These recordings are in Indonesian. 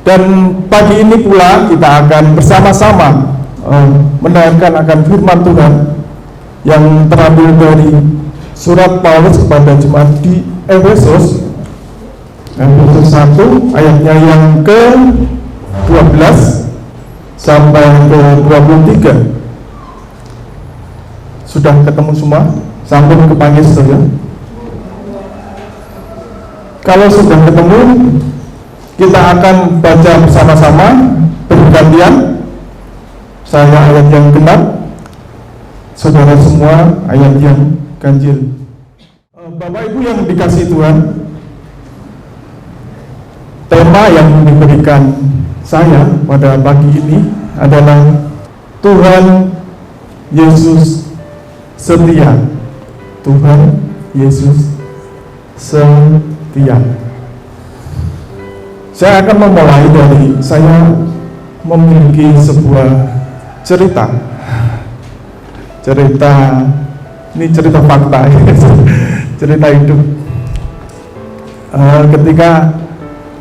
Dan pagi ini pula kita akan bersama-sama mendengarkan akan firman Tuhan yang terambil dari surat Paulus kepada jemaat di Efesus 1 ayatnya yang ke-12 sampai ke-23. Sudah ketemu semua? Sampun kepanggil saja. Kalau sudah ketemu, kita akan baca bersama-sama bergantian. Saya ayat yang genap, saudara semua ayat yang ganjil. Bapak Ibu yang dikasihi Tuhan, tema yang diberikan saya pada pagi ini adalah Tuhan Yesus setia. Tuhan Yesus setia. Saya akan memulai dari saya memiliki sebuah cerita ini cerita fakta cerita hidup. Ketika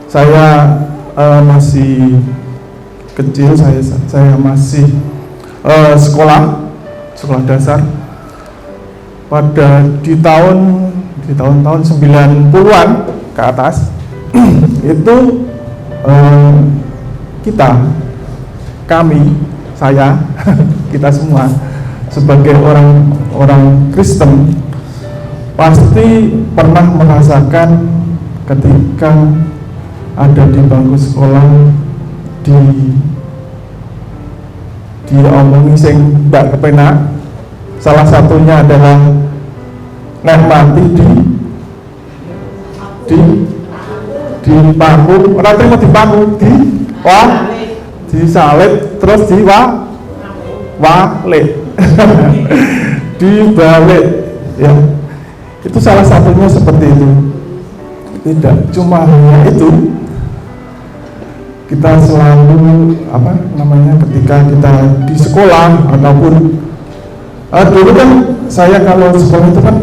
saya masih kecil, saya masih sekolah dasar pada di tahun-tahun 90-an ke atas. Itu kita semua sebagai orang Kristen pasti pernah merasakan ketika ada di bangku sekolah diomongi sing ndak kepenak. Salah satunya adalah nek mati di paku, ora terima di paku, disalib terus walik dibalik ya. Itu salah satunya seperti itu. Tidak cuma hanya itu, kita selalu ketika kita di sekolah ataupun dulu kan saya kalau sekolah itu kan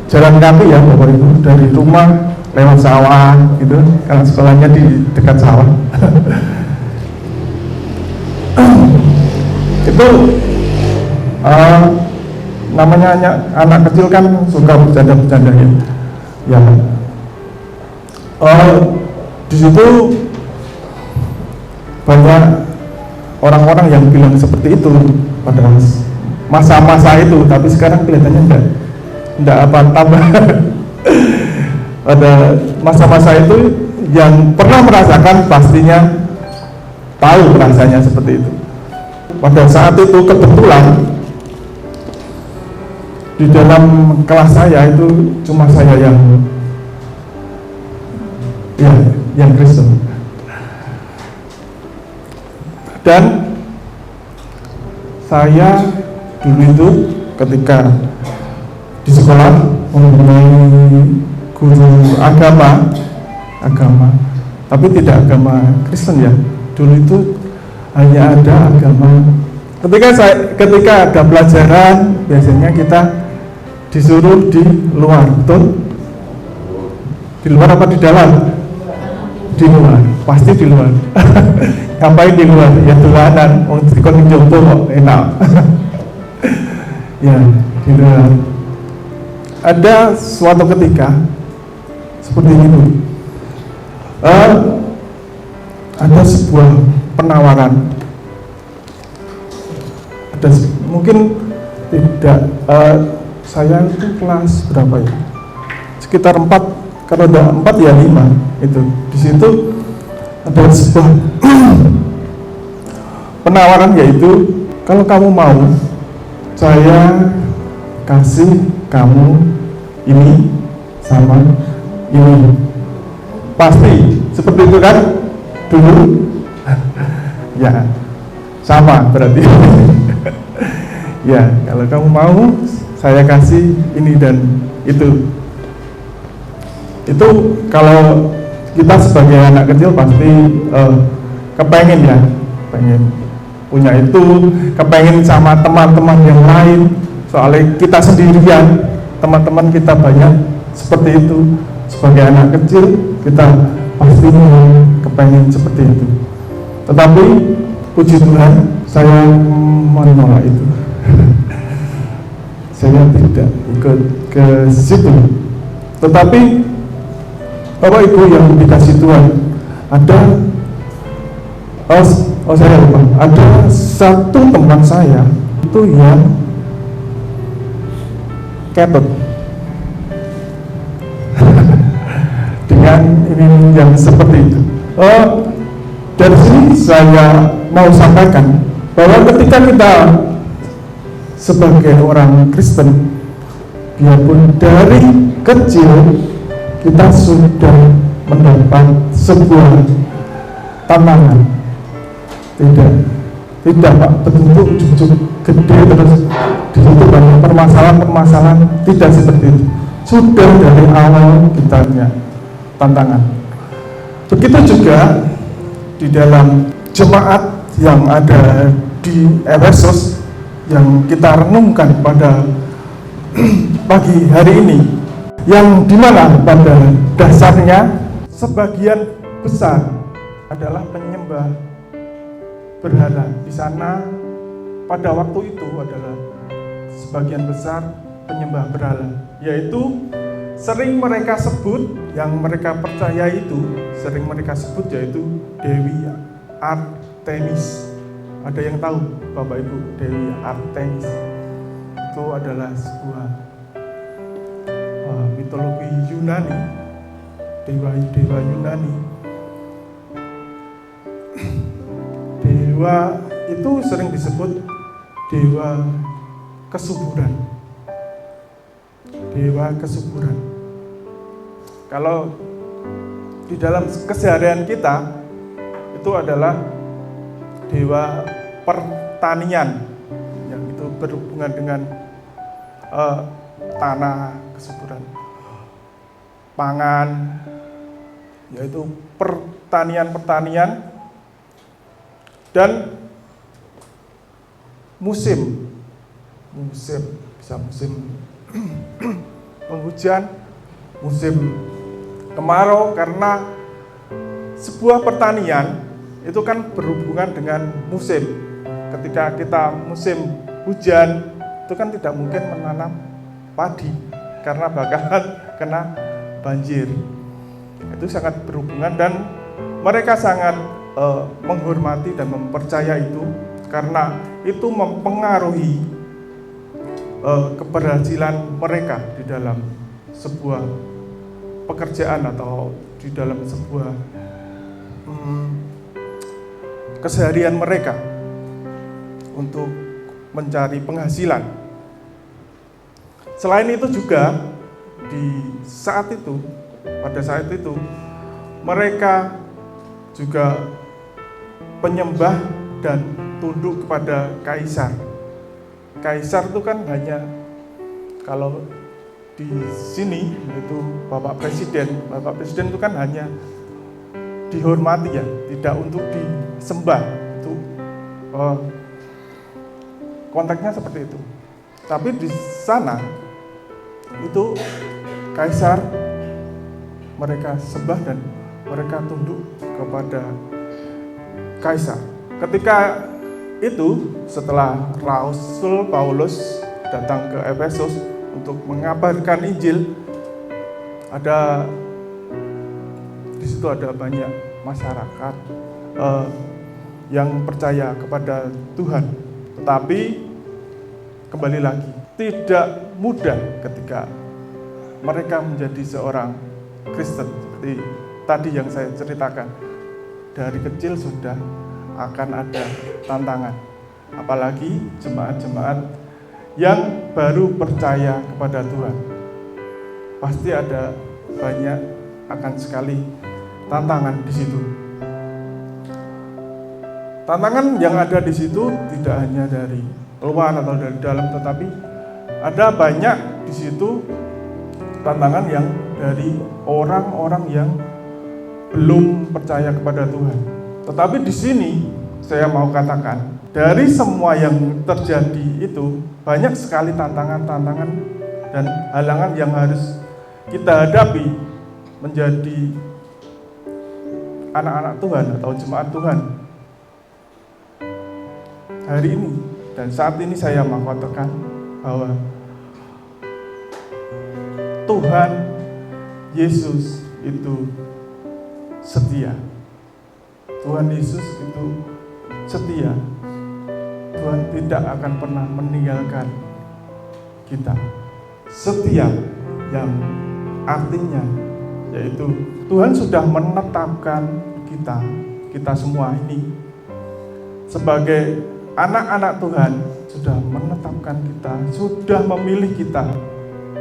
jalan kaki ya Bapak Ibu, dari rumah lewat sawah gitu, karena sekolahnya di dekat sawah. Itu namanya anak kecil kan suka bercanda-bercanda ya. Di situ banyak orang-orang yang bilang seperti itu pada masa-masa itu, tapi sekarang kelihatannya enggak apa tambah. Pada masa-masa itu yang pernah merasakan pastinya tahu rasanya seperti itu. Pada saat itu kebetulan di dalam kelas saya itu cuma saya yang Kristen. Dan saya dulu itu ketika di sekolah mempunyai guru agama, tapi tidak agama Kristen ya. Dulu itu hanya ada agama. Ketika ada pelajaran, biasanya kita disuruh di luar, betul? Di luar apa di dalam? Di luar, pasti di luar. Ngapain di luar? Ya dolanan, wong dikon njompo kok enak. Ya, di luar. Ada suatu ketika seperti itu, ada sebuah penawaran. Mungkin tidak, saya itu kelas berapa ya? Sekitar 4, kalau ada 4 ya 5 itu. Di situ ada sebuah penawaran, yaitu kalau kamu mau, saya kasih kamu ini sama ini. Pasti seperti itu kan dulu? Ya, sama berarti. Ya, kalau kamu mau, saya kasih ini dan itu. Itu kalau kita sebagai anak kecil pasti kepengen pengen punya itu, kepengen sama teman-teman yang lain. Soalnya kita sendirian, teman-teman kita banyak seperti itu. Sebagai anak kecil kita pastinya kepengen seperti itu. Tetapi puji Tuhan, saya menolak itu. Saya tidak ikut ke situ. Tetapi Bapak Ibu yang dikasih Tuhan, ada saya lupa, ada satu teman saya itu yang ketut dengan ini yang seperti itu. Dari sini saya mau sampaikan bahwa ketika kita sebagai orang Kristen, biarpun dari kecil kita sudah mendapat sebuah tantangan, tidak Pak, betul ujung-ujung gede terus di situ banyak permasalahan, tidak seperti itu. Sudah dari awal kita punya tantangan. Begitu juga di dalam jemaat yang ada di Efesus yang kita renungkan pada pagi hari ini, yang dimana pada dasarnya sebagian besar adalah penyembah berhala. Di sana pada waktu itu adalah sebagian besar penyembah berhala, yaitu sering mereka sebut, yang mereka percaya itu sering mereka sebut yaitu Dewi Artemis. Ada yang tahu Bapak Ibu Dewi Artemis? Itu adalah sebuah mitologi Yunani, dewa Yunani. Dewa itu sering disebut dewa kesuburan. Dewa kesuburan. Kalau di dalam keseharian kita itu adalah dewa pertanian, yang itu berhubungan dengan tanah, kesuburan, pangan, yaitu pertanian dan musim bisa musim penghujan, musim kemarau, karena sebuah pertanian itu kan berhubungan dengan musim. Ketika kita musim hujan, itu kan tidak mungkin menanam padi karena bakalan kena banjir. Itu sangat berhubungan dan mereka sangat menghormati dan mempercaya itu, karena itu mempengaruhi keberhasilan mereka di dalam sebuah pekerjaan atau di dalam sebuah keseharian mereka untuk mencari penghasilan. Selain itu juga pada saat itu mereka juga penyembah dan tunduk kepada kaisar. Kaisar itu kan hanya, kalau di sini itu Bapak Presiden itu kan hanya dihormati ya, tidak untuk disembah. Itu konteksnya seperti itu. Tapi di sana itu kaisar mereka sembah dan mereka tunduk kepada kaisar. Ketika itu, setelah Rasul Paulus datang ke Efesus untuk mengabarkan Injil, di situ ada banyak masyarakat yang percaya kepada Tuhan. Tetapi kembali lagi, tidak mudah ketika mereka menjadi seorang Kristen. Seperti tadi yang saya ceritakan, dari kecil sudah akan ada tantangan. Apalagi jemaat-jemaat yang baru percaya kepada Tuhan, pasti ada banyak akan sekali tantangan di situ. Tantangan yang ada di situ tidak hanya dari luar atau dari dalam, tetapi ada banyak di situ tantangan yang dari orang-orang yang belum percaya kepada Tuhan. Tetapi di sini saya mau katakan, dari semua yang terjadi itu banyak sekali tantangan-tantangan dan halangan yang harus kita hadapi menjadi anak-anak Tuhan atau jemaat Tuhan hari ini dan saat ini saya mau katakan bahwa Tuhan Yesus itu setia. Tuhan Yesus itu setia. Tuhan tidak akan pernah meninggalkan kita. Setia yang artinya yaitu Tuhan sudah menetapkan kita semua ini sebagai anak-anak Tuhan, sudah menetapkan kita, sudah memilih kita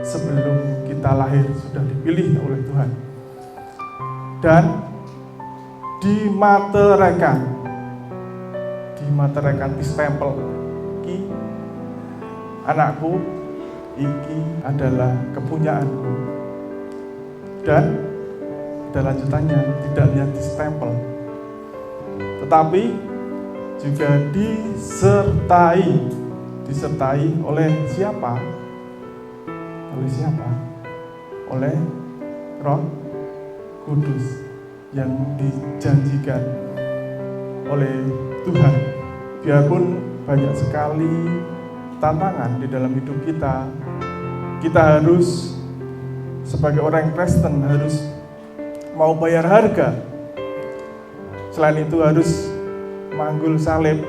sebelum kita lahir, sudah dipilih oleh Tuhan dan dimateraikan, distempel, iki anakku, iki adalah kepunyaanku. Dan ada lanjutannya, tidak hanya distempel tetapi juga disertai oleh siapa? Oleh Roh Kudus yang dijanjikan oleh Tuhan. Biarpun banyak sekali tantangan di dalam hidup kita harus sebagai orang Kristen harus mau bayar harga. Selain itu harus manggul salib,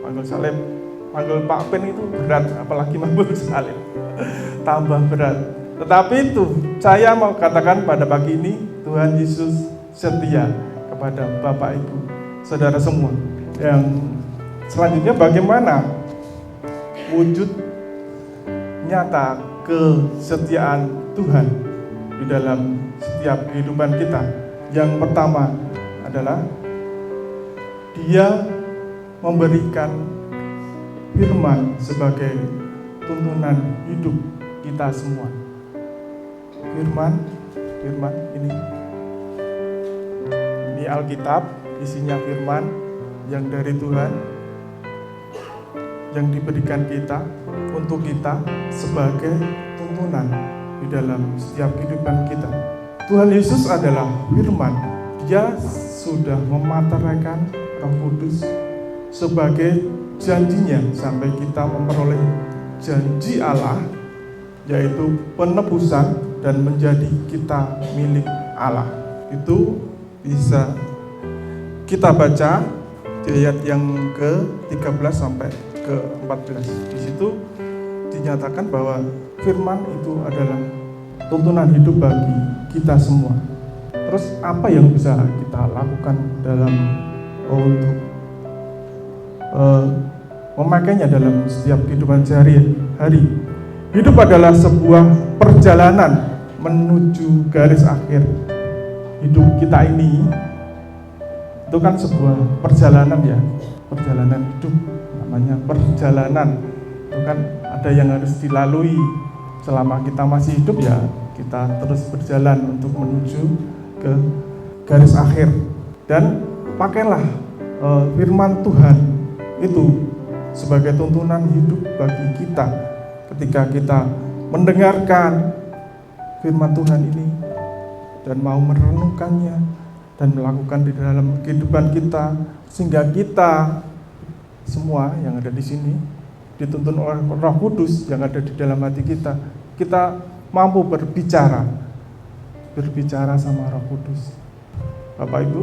manggul Pak Pen itu berat, apalagi manggul salib tambah berat. Tetapi itu saya mau katakan pada pagi ini, Tuhan Yesus setia kepada Bapak Ibu, saudara semua. Yang selanjutnya bagaimana wujud nyata kesetiaan Tuhan di dalam setiap kehidupan kita. Yang pertama adalah Dia memberikan firman sebagai tuntunan hidup kita semua. Firman ini Alkitab, isinya firman yang dari Tuhan yang diberikan kita untuk kita sebagai tuntunan di dalam setiap kehidupan kita. Tuhan Yesus adalah firman. Dia sudah memateraikan Roh Kudus sebagai janjinya sampai kita memperoleh janji Allah, yaitu penebusan dan menjadi kita milik Allah. Itu bisa kita baca di ayat yang ke-13 sampai ke-14. Di situ dinyatakan bahwa firman itu adalah tuntunan hidup bagi kita semua. Terus apa yang bisa kita lakukan dalam untuk memakainya dalam setiap kehidupan sehari-hari? Hidup adalah sebuah perjalanan menuju garis akhir. Hidup kita ini itu kan sebuah perjalanan ya, perjalanan hidup, namanya perjalanan. Itu kan ada yang harus dilalui selama kita masih hidup ya, kita terus berjalan untuk menuju ke garis akhir. Dan pakailah firman Tuhan itu sebagai tuntunan hidup bagi kita ketika kita mendengarkan firman Tuhan ini dan mau merenungkannya dan melakukan di dalam kehidupan kita, sehingga kita semua yang ada di sini dituntun oleh Roh Kudus yang ada di dalam hati kita. Kita mampu berbicara sama Roh Kudus. Bapak Ibu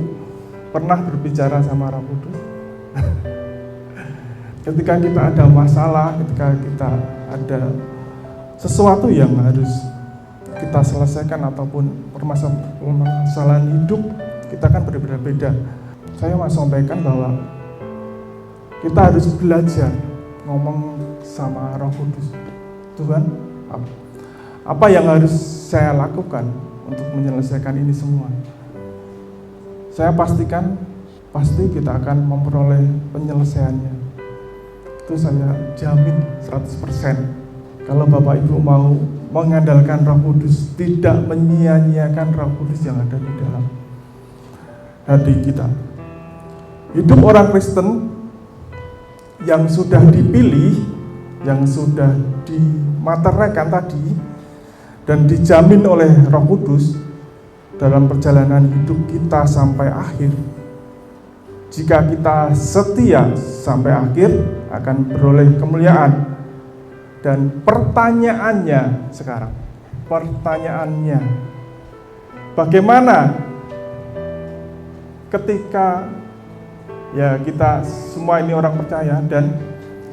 pernah berbicara sama Roh Kudus? Ketika kita ada masalah, ketika kita ada sesuatu yang harus kita selesaikan ataupun permasalahan hidup, kita kan berbeda-beda. Saya mau sampaikan bahwa kita harus belajar ngomong sama Roh Kudus. Tuhan, apa yang harus saya lakukan untuk menyelesaikan ini semua? Saya pastikan pasti kita akan memperoleh penyelesaiannya. Itu saya jamin 100%. Kalau Bapak Ibu mau mengandalkan Roh Kudus, tidak menyia-nyiakan Roh Kudus yang ada di dalam hati kita. Hidup orang Kristen yang sudah dipilih, yang sudah dimateraikan tadi dan dijamin oleh Roh Kudus, dalam perjalanan hidup kita sampai akhir. Jika kita setia sampai akhir, akan beroleh kemuliaan. Dan pertanyaannya sekarang, bagaimana ketika kita semua ini orang percaya dan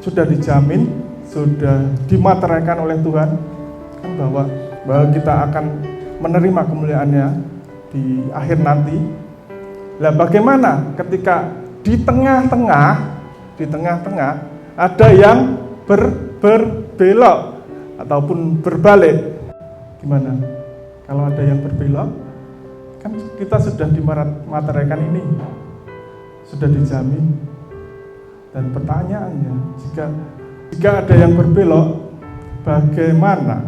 sudah dijamin, sudah dimateraikan oleh Tuhan kan bahwa kita akan menerima kemuliaannya di akhir nanti. Lah bagaimana ketika di tengah-tengah ada yang berbelok ataupun berbalik? Gimana kalau ada yang berbelok? Kan kita sudah dimateraikan ini, sudah dijamin. Dan pertanyaannya, jika ada yang berbelok, bagaimana?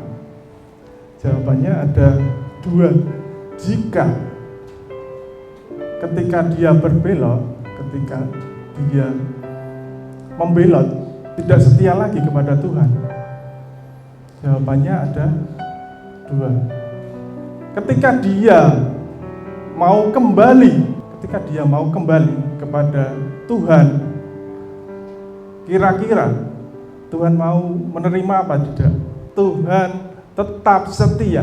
Jawabannya ada dua. Ketika dia berbelok, ketika dia membelot, tidak setia lagi kepada Tuhan, jawabannya ada dua. Ketika dia mau kembali kepada Tuhan, kira-kira Tuhan mau menerima apa tidak? Tuhan tetap setia.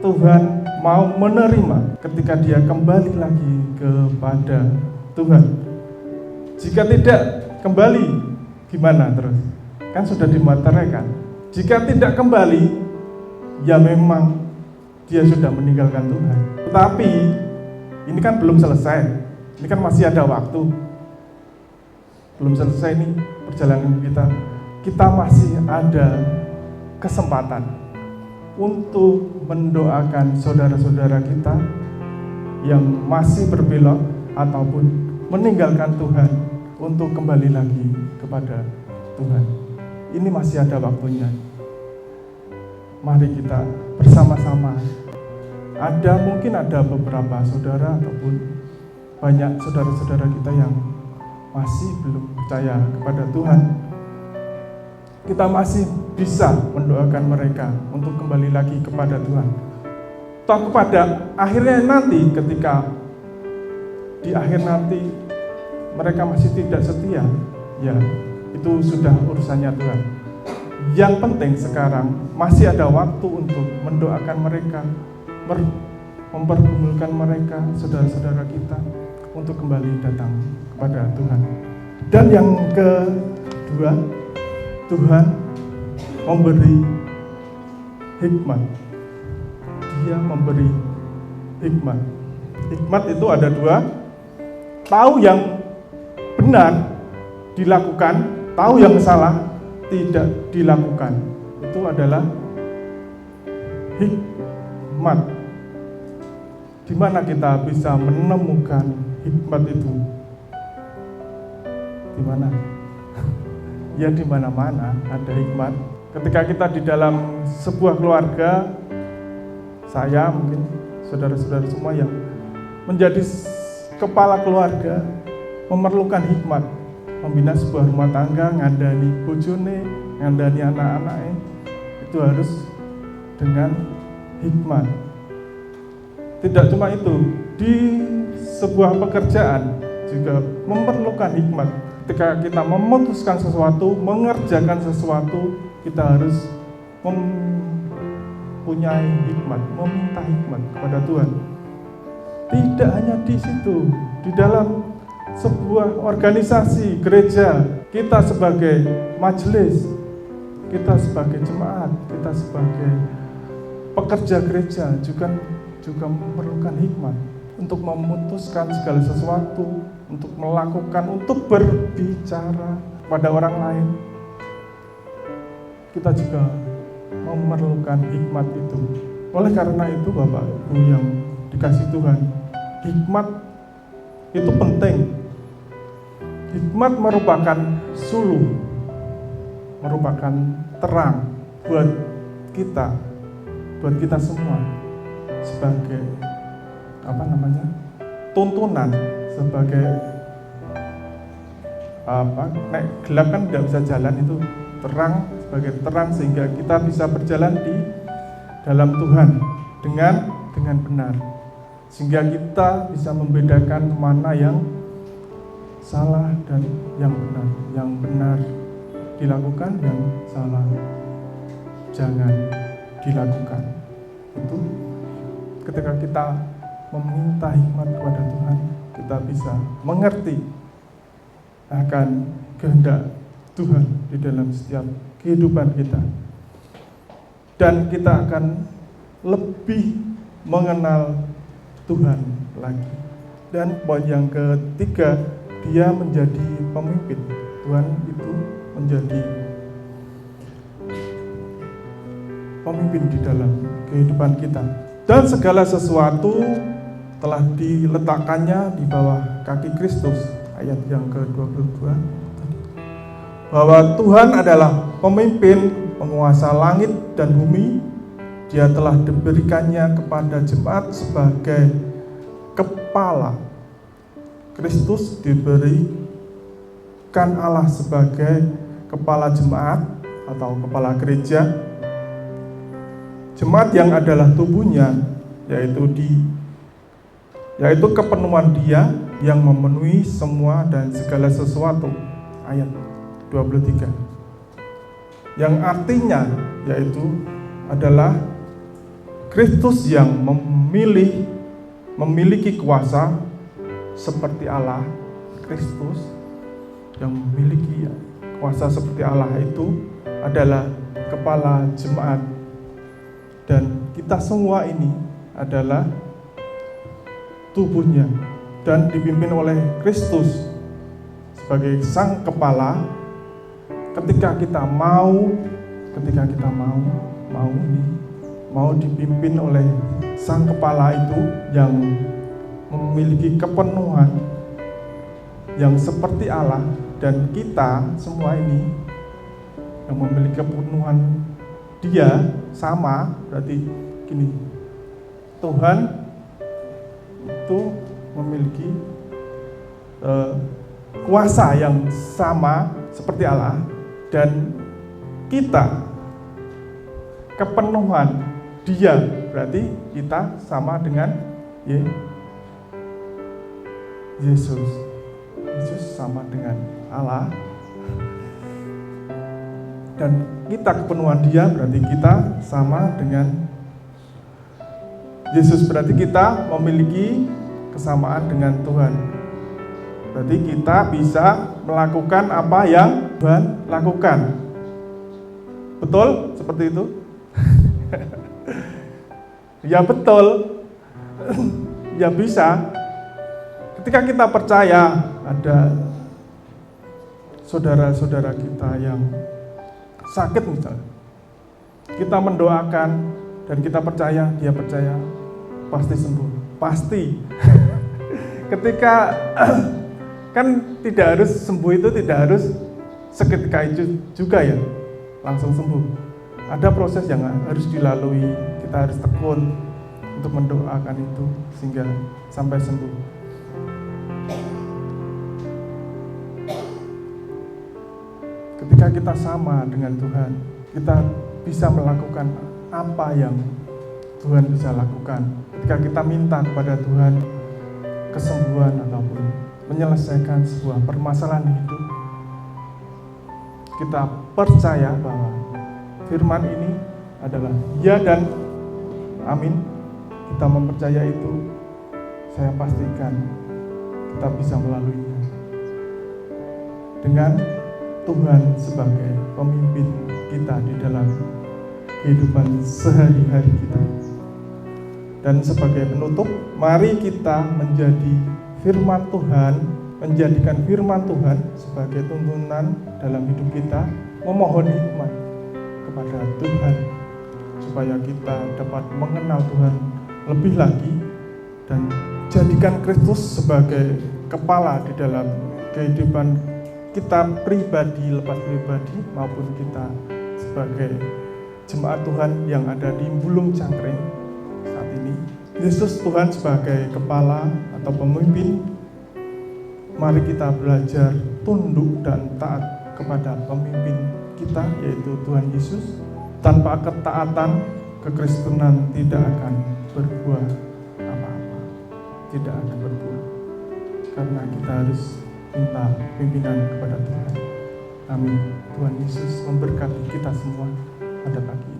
Tuhan mau menerima ketika dia kembali lagi kepada Tuhan. Jika tidak kembali, gimana terus? Kan sudah dimateraikan. Jika tidak kembali, ya memang dia sudah meninggalkan Tuhan. Tetapi ini kan belum selesai. Ini kan masih ada waktu. Belum selesai ini perjalanan kita. Kita masih ada kesempatan untuk mendoakan saudara-saudara kita yang masih berbelok ataupun meninggalkan Tuhan untuk kembali lagi kepada Tuhan. Ini masih ada waktunya. Mari kita bersama-sama. Mungkin ada beberapa saudara ataupun banyak saudara-saudara kita yang masih belum percaya kepada Tuhan. Kita masih bisa mendoakan mereka untuk kembali lagi kepada Tuhan. Toh kepada akhirnya nanti, ketika di akhir nanti mereka masih tidak setia, ya itu sudah urusannya Tuhan. Yang penting sekarang masih ada waktu untuk mendoakan mereka, mempergumulkan mereka, saudara-saudara kita, untuk kembali datang kepada Tuhan. Dan yang kedua, Tuhan memberi hikmat. Dia memberi hikmat. Hikmat itu ada dua. Tahu yang benar dilakukan, tahu yang salah tidak dilakukan. Itu adalah hikmat. Di mana kita bisa menemukan hikmat itu? Di mana? Ya di mana-mana ada hikmat. Ketika kita di dalam sebuah keluarga, saya mungkin saudara-saudara semua yang menjadi kepala keluarga memerlukan hikmat, membina sebuah rumah tangga, ngandani bojone, ngandani anak-anaknya, itu harus dengan hikmat. Tidak cuma itu, di sebuah pekerjaan juga memerlukan hikmat. Ketika kita memutuskan sesuatu, mengerjakan sesuatu, kita harus mempunyai hikmat, meminta hikmat kepada Tuhan. Tidak hanya di situ, di dalam sebuah organisasi gereja, kita sebagai majelis, kita sebagai jemaat, kita sebagai pekerja gereja juga memerlukan hikmat untuk memutuskan segala sesuatu, untuk melakukan, untuk berbicara pada orang lain. Kita juga memerlukan hikmat itu. Oleh karena itu, Bapak Ibu yang dikasih Tuhan, hikmat itu penting. Hikmat merupakan suluh, merupakan terang buat kita semua sebagai tuntunan, sebagai nek gelap kan tidak bisa jalan, itu terang, sebagai terang sehingga kita bisa berjalan di dalam Tuhan dengan benar. sehingga kita bisa membedakan mana yang salah dan yang benar. Yang benar dilakukan, yang salah jangan dilakukan. Itu ketika kita meminta hikmat kepada Tuhan, kita bisa mengerti akan kehendak Tuhan di dalam setiap kehidupan kita, dan kita akan lebih mengenal Tuhan lagi. Dan poin yang ketiga, dia menjadi pemimpin. Tuhan itu menjadi pemimpin di dalam kehidupan kita, dan segala sesuatu telah diletakkannya di bawah kaki Kristus. Ayat yang ke-22, bahwa Tuhan adalah pemimpin penguasa langit dan bumi. Dia telah diberikannya kepada jemaat sebagai kepala. Kristus diberikan Allah sebagai kepala jemaat atau kepala gereja. Jemaat yang adalah tubuhnya, yaitu kepenuhan Dia yang memenuhi semua dan segala sesuatu. Ayat 23, yang artinya yaitu adalah Kristus yang memiliki kuasa seperti Allah. Kristus yang memiliki kuasa seperti Allah itu adalah kepala jemaat, dan kita semua ini adalah tubuhnya dan dipimpin oleh Kristus sebagai sang kepala. Ketika kita mau dipimpin oleh sang kepala itu yang memiliki kepenuhan yang seperti Allah, dan kita semua ini yang memiliki kepenuhan Dia sama, berarti gini, Tuhan itu memiliki kuasa yang sama seperti Allah, dan kita kepenuhan Dia, berarti kita sama dengan Yesus. Yesus sama dengan Allah, dan kita kepenuhan Dia, berarti kita sama dengan Yesus, berarti kita memiliki kesamaan dengan Tuhan. Berarti kita bisa melakukan apa yang Tuhan lakukan. Betul? Seperti itu? Ya betul. Ya bisa. Ketika kita percaya ada saudara-saudara kita yang sakit misalnya, kita mendoakan dan kita percaya, dia percaya pasti sembuh. Pasti. Ketika kan tidak harus sembuh, itu tidak harus seketika itu juga ya langsung sembuh. Ada proses yang harus dilalui. Kita harus tekun untuk mendoakan itu sehingga sampai sembuh. Ketika kita sama dengan Tuhan, kita bisa melakukan apa yang Tuhan bisa lakukan. Ketika kita minta kepada Tuhan kesembuhan ataupun menyelesaikan sebuah permasalahan hidup, kita percaya bahwa firman ini adalah ya dan amin. Kita mempercayai itu, saya pastikan kita bisa melaluinya dengan Tuhan sebagai pemimpin kita di dalam kehidupan sehari-hari kita. Dan sebagai penutup, mari kita menjadikan firman Tuhan sebagai tuntunan dalam hidup kita, memohon hikmat kepada Tuhan supaya kita dapat mengenal Tuhan lebih lagi dan jadikan Kristus sebagai kepala di dalam kehidupan kita pribadi, lepas pribadi, maupun kita sebagai jemaat Tuhan yang ada di Bulung Cangkring saat ini. Yesus Tuhan sebagai kepala atau pemimpin, mari kita belajar tunduk dan taat kepada pemimpin kita, yaitu Tuhan Yesus. Tanpa ketaatan, kekristenan tidak akan berbuah apa-apa. tidak akan berbuah, karena kita harus minta pimpinan kepada Tuhan. Amin. Tuhan Yesus memberkati kita semua pada pagi